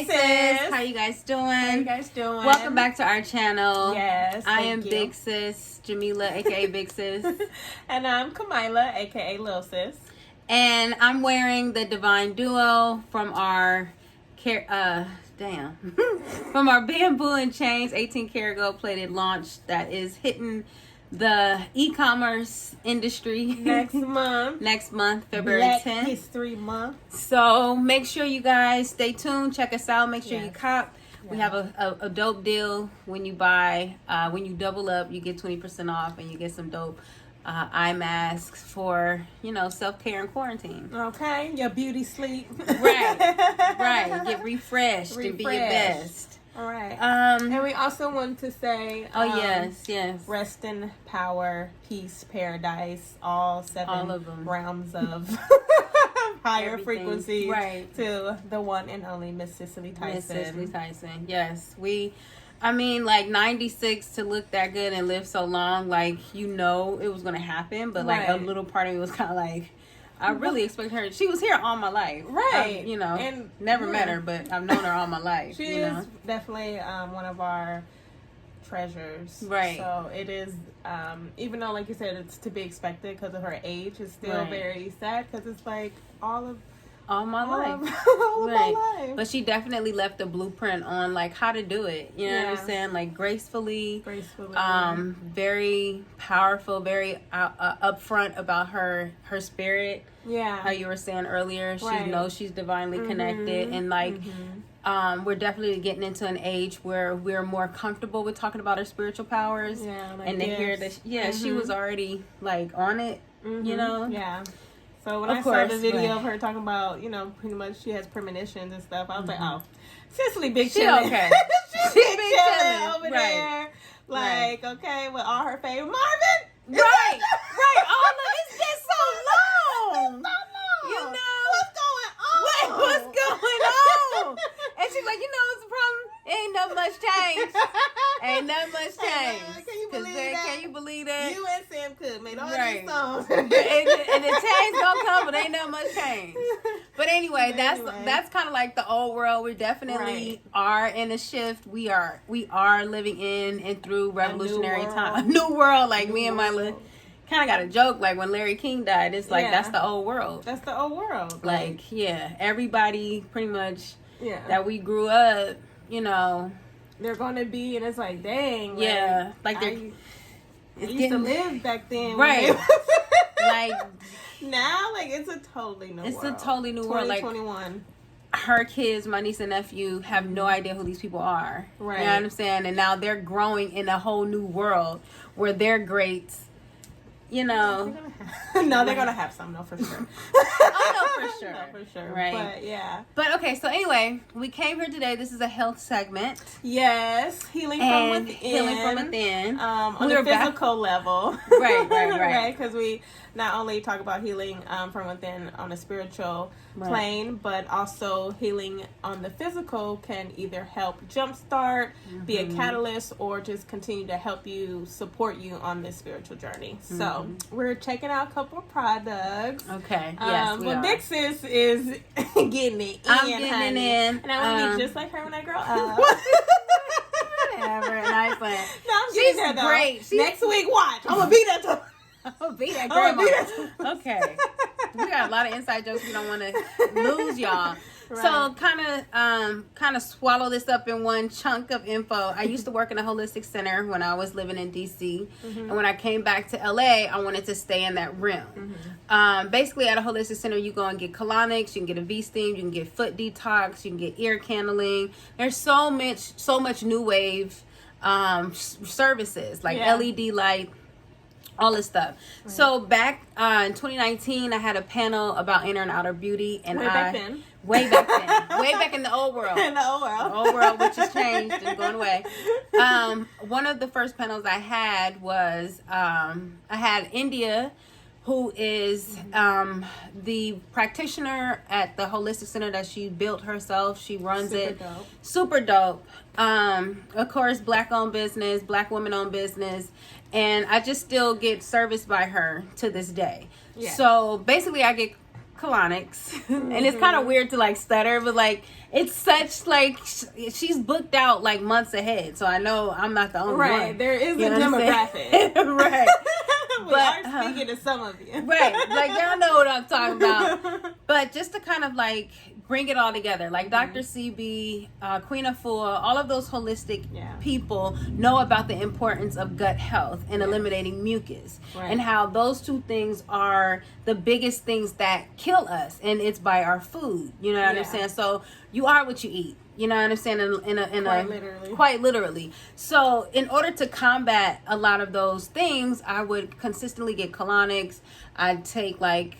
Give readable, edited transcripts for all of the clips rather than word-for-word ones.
Hey sis, how you guys doing? Welcome back to our channel. Yes, I am Big Sis Jamila, aka Big Sis, and I'm Kamila, aka Lil Sis. And I'm wearing the Divine Duo from our from our Bamboo and Chains 18 karat gold plated launch that is hitting the e-commerce industry next month, February Black 10th. History Month. So make sure you guys stay tuned, check us out, make sure you cop. Yeah. We have a dope deal when you buy, when you double up, you get 20% off, and you get some dope eye masks for, self-care and quarantine. Okay, your beauty sleep. Right. Get refreshed and be your best. All right. And we also want to say, yes. Rest in power, peace, paradise, all of them realms of higher frequencies, right, to the one and only Miss Cicely Tyson. Miss Cicely Tyson. Yes, 96 to look that good and live so long, it was gonna happen, but a little part of me was kind of like, I really expect her. She was here all my life, right? And never met her, but I've known her all my life. She is definitely one of our treasures, right? So it is, even though, like you said, it's to be expected because of her age. It's still very sad because it's like all my life. But she definitely left a blueprint on how to do it. You know what I'm saying? Gracefully. Very powerful, very upfront about her spirit. Yeah. How you were saying earlier, she knows she's divinely connected, and we're definitely getting into an age where we're more comfortable with talking about our spiritual powers. Yeah. And to hear that, she was already on it. Yeah. So when I saw the video of her talking about, pretty much she has premonitions and stuff, I was like, oh, Cicely big chillin'. Okay. She big chillin' over there. Okay, with all her favorite Marvin. Right. All of it's just so long. What's going on? And she's like, what's the problem? Ain't not much change. Can you believe that? You and Sam Cooke made all these songs. and the change gonna come, but ain't that much change. But anyway, that's kind of like the old world. We definitely are in a shift. We are living in and through revolutionary time. A new world, me and Mila kind of got a joke, when Larry King died, it's that's the old world. That's the old world. Everybody pretty much that we grew up, they're gonna be, and it's like, dang. I used to live back then. Right. Now, it's a totally new world. It's a totally new world. 2021. Her kids, my niece and nephew, have no idea who these people are. Right. You know what I'm saying? And now they're growing in a whole new world where they're greats. They're gonna have some, no, for sure. No, for sure. Right. But But okay, so anyway, we came here today. This is a health segment. Yes, healing from within. On a physical level. Right. Because we not only talk about healing from within on a spiritual plane, but also healing on the physical can either help jumpstart, be a catalyst, or just continue to help you, support you on this spiritual journey. So we're checking out a couple of products. Okay. Yes, but Big Sis is getting it in. I'm getting it in. And I want to be just like her when I grow up. Whatever. Nice one. No, she's there, though. Great. Next week, watch. I'm going to be there too. I'm gonna be that grandma. Okay. We got a lot of inside jokes. We don't want to lose y'all. Right. So kind of swallow this up in one chunk of info. I used to work in a holistic center when I was living in DC, and when I came back to LA, I wanted to stay in that realm. Basically, at a holistic center, you go and get colonics, you can get a V-steam, you can get foot detox, you can get ear candling. There's so much new wave services LED light. All this stuff. Right. So back in 2019, I had a panel about inner and outer beauty, and way back then, way back in the old world, which has changed and gone away. One of the first panels I had was I had India, who is the practitioner at the holistic center that she built herself. She runs super dope. Of course, black owned business, black woman owned business. And I just still get serviced by her to this day. Yeah. So basically I get colonics. And it's kind of weird to like stutter, but like it's such like she's booked out like months ahead, so I know I'm not the only one. Right, there is a demographic. Right. We are speaking to some of you. Right, like y'all know what I'm talking about. But just to kind of like bring it all together, like Dr. CB, Queen Afua, all of those holistic people know about the importance of gut health and eliminating mucus, and how those two things are the biggest things that kill us, and it's by our food. You know what I'm saying? So you are what you eat. You know what I'm saying? Quite literally. So in order to combat a lot of those things, I would consistently get colonics. I'd take like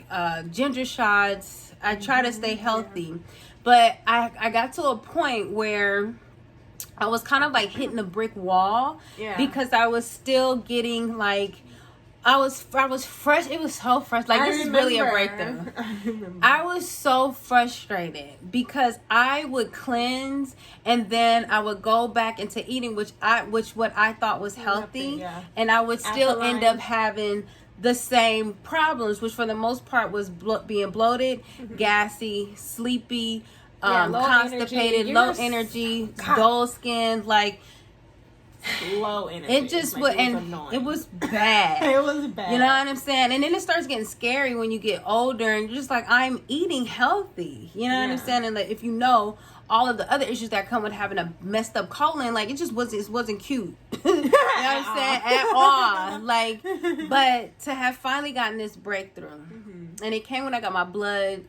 ginger shots. I try to stay healthy. But I got to a point where I was kind of like hitting a brick wall because I was still getting like, I was fresh. It was so fresh. Like, this is really a breakthrough. I was so frustrated because I would cleanse and then I would go back into eating, which what I thought was healthy, and I would still end up having the same problems, which for the most part was being bloated, gassy, sleepy, constipated, low energy, dull skin, like. Low energy. It just was, and it was bad. It was bad. You know what I'm saying? And then it starts getting scary when you get older, and you're just like, I'm eating healthy. You know what I'm saying? And like, if you know all of the other issues that come with having a messed up colon, like it wasn't cute. You know what I'm saying? At all. Like, but to have finally gotten this breakthrough, and it came when I got my blood.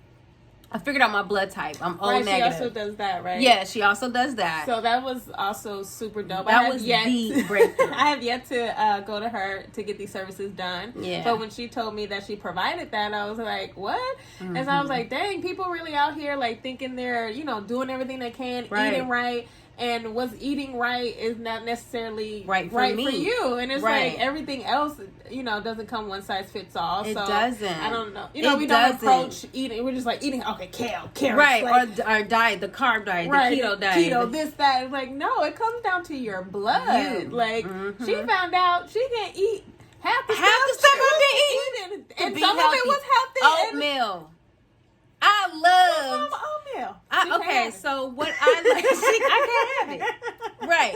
I figured out my blood type. I'm O negative. She also does that, right? Yeah, she also does that. So that was also super dope. That was the breakthrough. I have yet to go to her to get these services done. Yeah. But when she told me that she provided that, I was like, what? And so I was like, dang, people really out here like thinking they're, doing everything they can, eating right. And what's eating right is not necessarily right for you. And it's like everything else, doesn't come one size fits all. It doesn't. I don't know. We don't approach eating. We're just like eating, okay, kale, carrots. Right. Like, or our diet, the carb diet, the keto diet. Keto, this, that. It's like, no, it comes down to your blood. Like, she found out she can eat half the stuff I've been eating. And some of it was healthy. Oatmeal. I love oatmeal. Okay, so what I like, I can't have it. Right.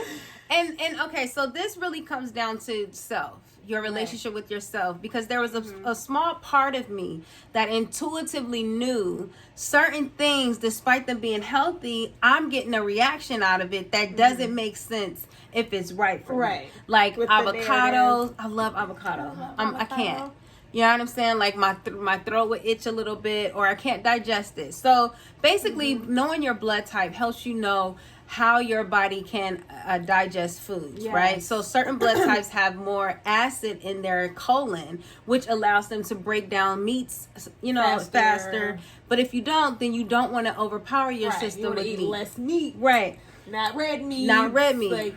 And okay, so this really comes down to self, your relationship with yourself, because there was a small part of me that intuitively knew certain things, despite them being healthy, I'm getting a reaction out of it that doesn't make sense if it's right for me. Like with avocados. I love avocado. I can't. You know what I'm saying? Like my throat would itch a little bit, or I can't digest it. So basically, knowing your blood type helps you know how your body can digest foods, right? So certain blood types have more acid in their colon, which allows them to break down meats, faster. But if you don't, then you don't want to overpower your system with eat meat. Less meat, right? Not red meat. Like,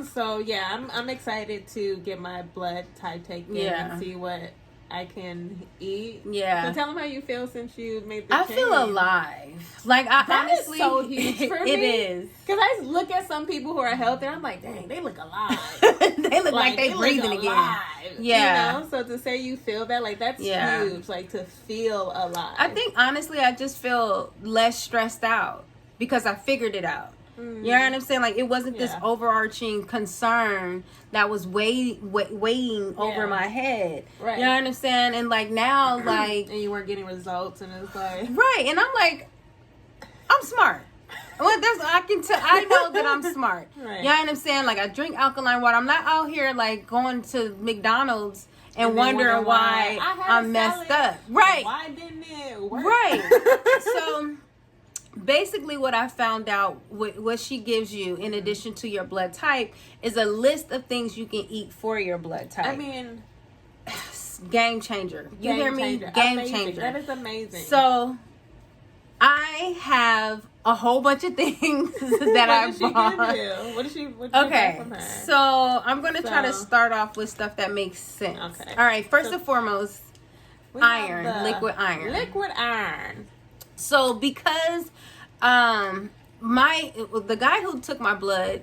so yeah, I'm excited to get my blood type taken and see what I can eat. Yeah. So tell them how you feel since you made the change. I feel alive. Like, that honestly, is so huge for me. It is. Because I look at some people who are healthy, and I'm like, dang, they look alive. They look like they breathing again. Yeah. So to say you feel that, like, that's huge. Like, to feel alive. I think, honestly, I just feel less stressed out because I figured it out. You know what I'm saying? Like, it wasn't this overarching concern that was weighing over my head. Right. You know what I'm saying? And like now, like, and you weren't getting results, and it's like right. And I'm like, I'm smart. Well, I know that I'm smart. Right. You know what I'm saying? Like, I drink alkaline water. I'm not out here like going to McDonald's and wondering why I'm messed up. Right. Why didn't it work? Right. So basically what I found out, what she gives you in addition to your blood type, is a list of things you can eat for your blood type. I mean, game changer. You hear me? Game changer. That is amazing. So I have a whole bunch of things that I bought. What did she give you? Okay, from her? So I'm going to try to start off with stuff that makes sense. Okay. All right. First and foremost, iron. Liquid iron. Liquid iron. So because the guy who took my blood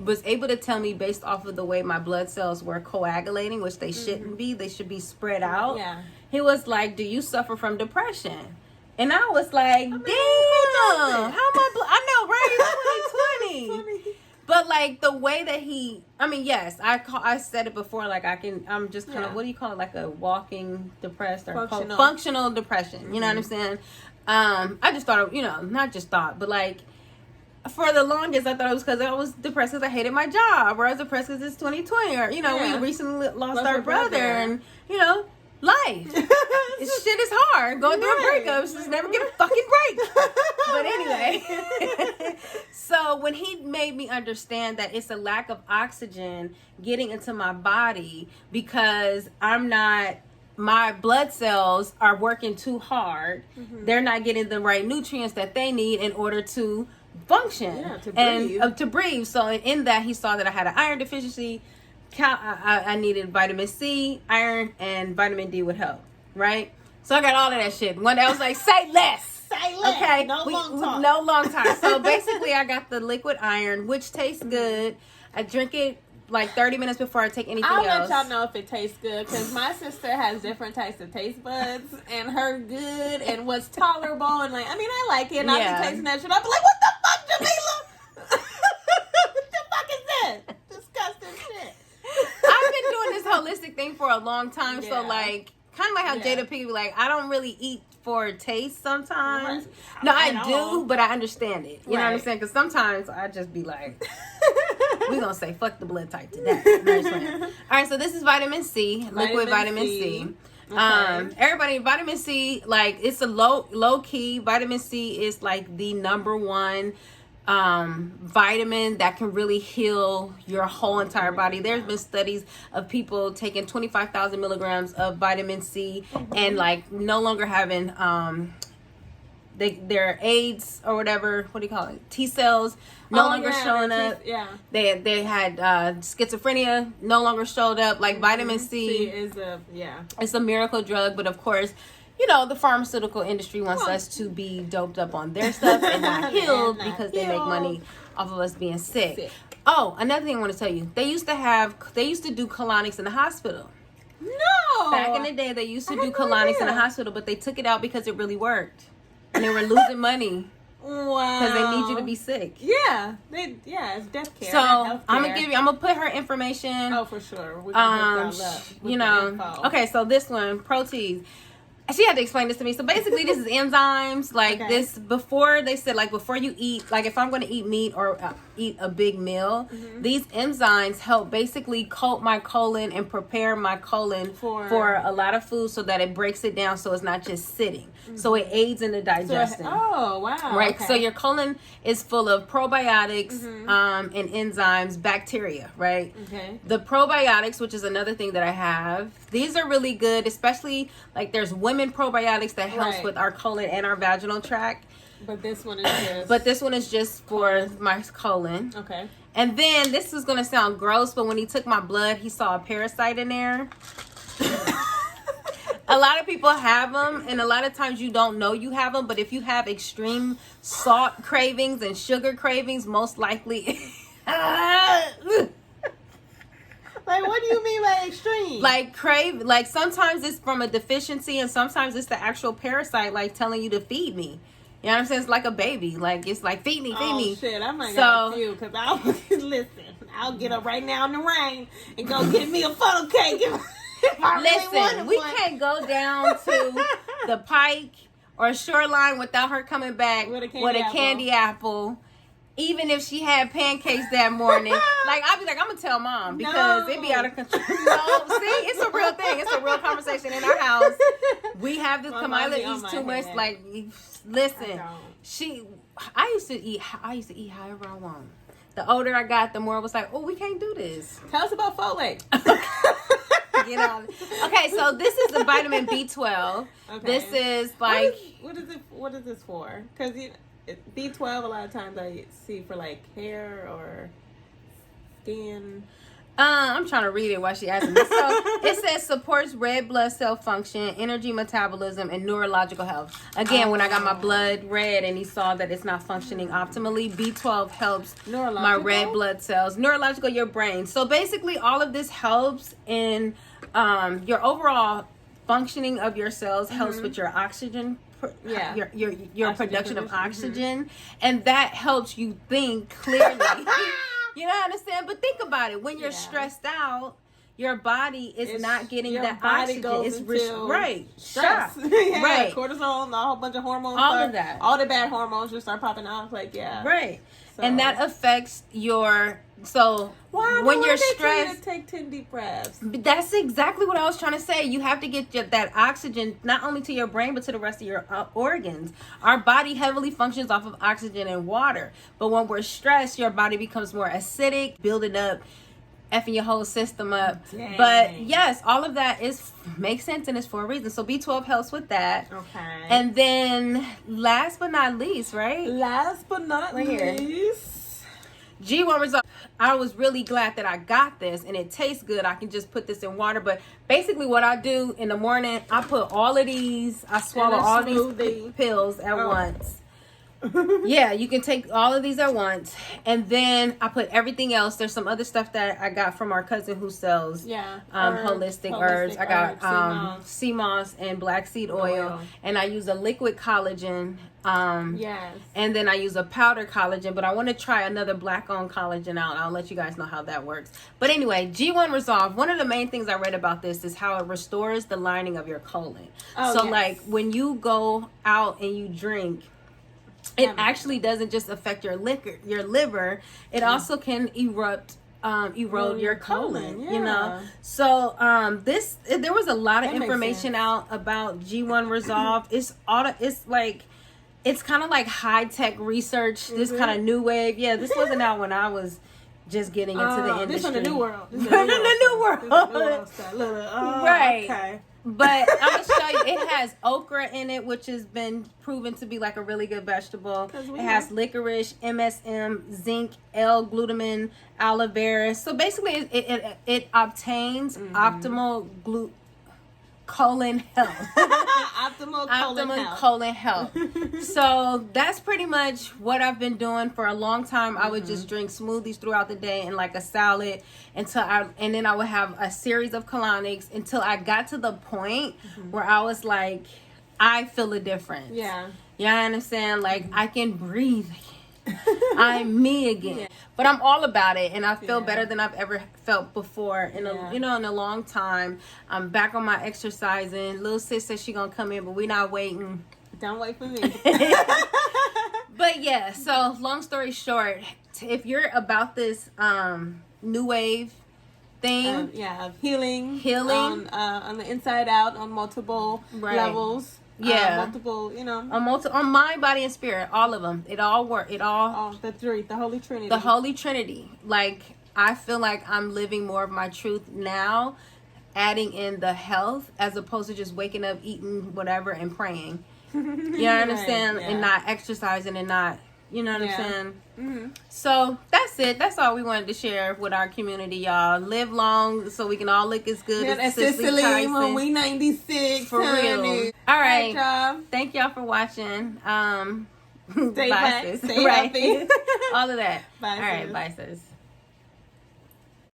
was able to tell me, based off of the way my blood cells were coagulating, which they shouldn't be, they should be spread out. Yeah. He was like, do you suffer from depression? And I was like, damn, how my I know, right? It's 2020. But like the way that yes, I said it before, like I'm just kind of, what do you call it? Like a walking depressed or functional depression. You know what I'm saying? I just thought, not just thought, but like for the longest, I thought it was because I was depressed because I hated my job, or I was depressed because it's 2020, or we recently lost our brother, and life. This shit is hard. Going through a breakup, just never get a fucking break. But anyway, so when he made me understand that it's a lack of oxygen getting into my body because my blood cells are working too hard. Mm-hmm. They're not getting the right nutrients that they need in order to function to breathe. So in that, he saw that I had an iron deficiency. I needed vitamin C, iron, and vitamin D would help, right? So I got all of that shit. One day I was like, say less. Say less. Okay. No long time. So basically I got the liquid iron, which tastes good. I drink it like 30 minutes before I take anything else. I'll let y'all know if it tastes good, because my sister has different types of taste buds, and her good and what's tolerable, and like, I mean, I like it, and I'll be tasting that shit. I'll be like, what the fuck, Jamila? What the fuck is that? Disgusting shit. I've been doing this holistic thing for a long time, so like, kind of like how Jada Pinkett be like, I don't really eat for taste sometimes. No, I do, but I understand it. You know what I'm saying? Because sometimes I just be like, we're going to say, fuck the blood type today. All right, so this is vitamin C, liquid vitamin C. Okay. Everybody, vitamin C, like, it's a low key. Vitamin C is like the number one vitamin that can really heal your whole entire body. There's been studies of people taking 25,000 milligrams of vitamin C and like no longer having their AIDS or whatever, what do you call it, T cells no longer showing up. They had schizophrenia no longer showed up. Like vitamin C is it's a miracle drug, but of course the pharmaceutical industry wants us to be doped up on their stuff and not healed because they make money off of us being sick. Oh, another thing I want to tell you. They used to do colonics in the hospital. No! Back in the day, they used to do colonics in the hospital, but they took it out because it really worked. And they were losing money. Wow. Because they need you to be sick. Yeah. It's death care. So I'm gonna put her information. Oh, for sure. We're gonna hook that up. Okay, so this one, proteins. She had to explain this to me. So basically, this is enzymes. Like this, before they said, like before you eat, like if I'm going to eat meat or eat a big meal, these enzymes help basically coat my colon and prepare my colon for a lot of food so that it breaks it down so it's not just sitting. So it aids in the digestion. Oh, wow. Right. Okay. So your colon is full of probiotics and enzymes, bacteria, right? Okay. The probiotics, which is another thing that I have, these are really good, especially like there's women probiotics that helps with our colon and our vaginal tract. But this one is just for my colon. Okay. And then this is going to sound gross, but when he took my blood, he saw a parasite in there. A lot of people have them, and a lot of times you don't know you have them, but if you have extreme salt cravings and sugar cravings, most likely... Like, what do you mean by extreme? Like sometimes it's from a deficiency, and sometimes it's the actual parasite, like telling you to feed me. You know what I'm saying? It's like a baby. Like, it's like, feed me, feed me. Oh, shit. I might got you, because I'll get up right now in the rain and go get me a funnel cake. Listen, we can't go down to the Pike or Shoreline without her coming back with a candy apple. Even if she had pancakes that morning, like I'll be like, I'm gonna tell mom because it be out of control. No, see, it's a real thing. It's a real conversation in our house. We have this. Kamila eats too much. Like, listen, I used to eat however I want. The older I got, the more I was like, oh, we can't do this. Tell us about folate. Okay, so this is the vitamin B12. Okay. This is like what is this for? Because B12 a lot of times I see for like hair or skin. I'm trying to read it while she asks me. So it says supports red blood cell function, energy metabolism, and neurological health. Again, when I got my blood red and he saw that it's not functioning optimally, B12 helps my red blood cells. Neurological, your brain. So basically all of this helps in your overall functioning of your cells, helps with your oxygen your production of oxygen, and that helps you think clearly. You know what I'm saying? But think about it. When you're stressed out, your body is not getting that oxygen. It's right. Stress. Right. Cortisol, a whole bunch of hormones. All of that. All the bad hormones just start popping off. Right. So. And that affects your... So when you're stressed, to take 10 deep breaths. That's exactly what I was trying to say. You have to get that oxygen not only to your brain but to the rest of your organs. Our body heavily functions off of oxygen and water. But when we're stressed, your body becomes more acidic, building up, effing your whole system up. Dang. But yes, all of that makes sense and it's for a reason. So B12 helps with that. Okay. And then last but not least, right? Last but not least. G1 Resolve. I was really glad that I got this, and it tastes good. I can just put this in water, but basically what I do in the morning, I put all of these, I swallow all these pills at once. Yeah, you can take all of these at once, and then I put everything else. There's some other stuff that I got from our cousin who sells holistic herbs. I got sea moss and black seed oil, and I use a liquid collagen. And then I use a powder collagen, but I want to try another black-owned collagen out. I'll let you guys know how that works. But anyway, G1 Resolve, one of the main things I read about this is how it restores the lining of your colon. Like when you go out and you drink, it actually doesn't just affect your liver. It also can erode your colon. You know. So there was a lot of information out about G1 Resolve. It's kind of like high-tech research, this kind of new wave. Yeah, this wasn't out when I was just getting into the industry. This is the new world. Right. Okay. But I'm going to show you, it has okra in it, which has been proven to be like a really good vegetable. It has licorice, MSM, zinc, L-glutamine, aloe vera. So basically, it obtains optimal colon health. Optimal colon health. So that's pretty much what I've been doing for a long time. I would just drink smoothies throughout the day and like a salad and then I would have a series of colonics until I got to the point where I was like, I feel a difference. Yeah. You know what I'm saying? Like I can breathe again. I'm me again. But I'm all about it, and I feel better than I've ever felt before in a long time. I'm back on my exercising. Little sis says she gonna come in, but we not waiting. Don't wait for me. But yeah, so long story short, if you're about this new wave thing, healing on the inside out on multiple levels. Multiple, on mind, body, and spirit, all of them. It all work. It all. The three, the Holy Trinity. The Holy Trinity. Like I feel like I'm living more of my truth now, adding in the health as opposed to just waking up, eating whatever, and praying. You know what I'm saying? And not exercising and not. You know what I'm saying? Mm-hmm. So that's it. That's all we wanted to share with our community, y'all. Live long so we can all look as good as Cicely Tyson. When we 96. For real. All right. Y'all. Thank y'all for watching. Stay back. Stay happy. All of that. Bye, all right. Bye, sis.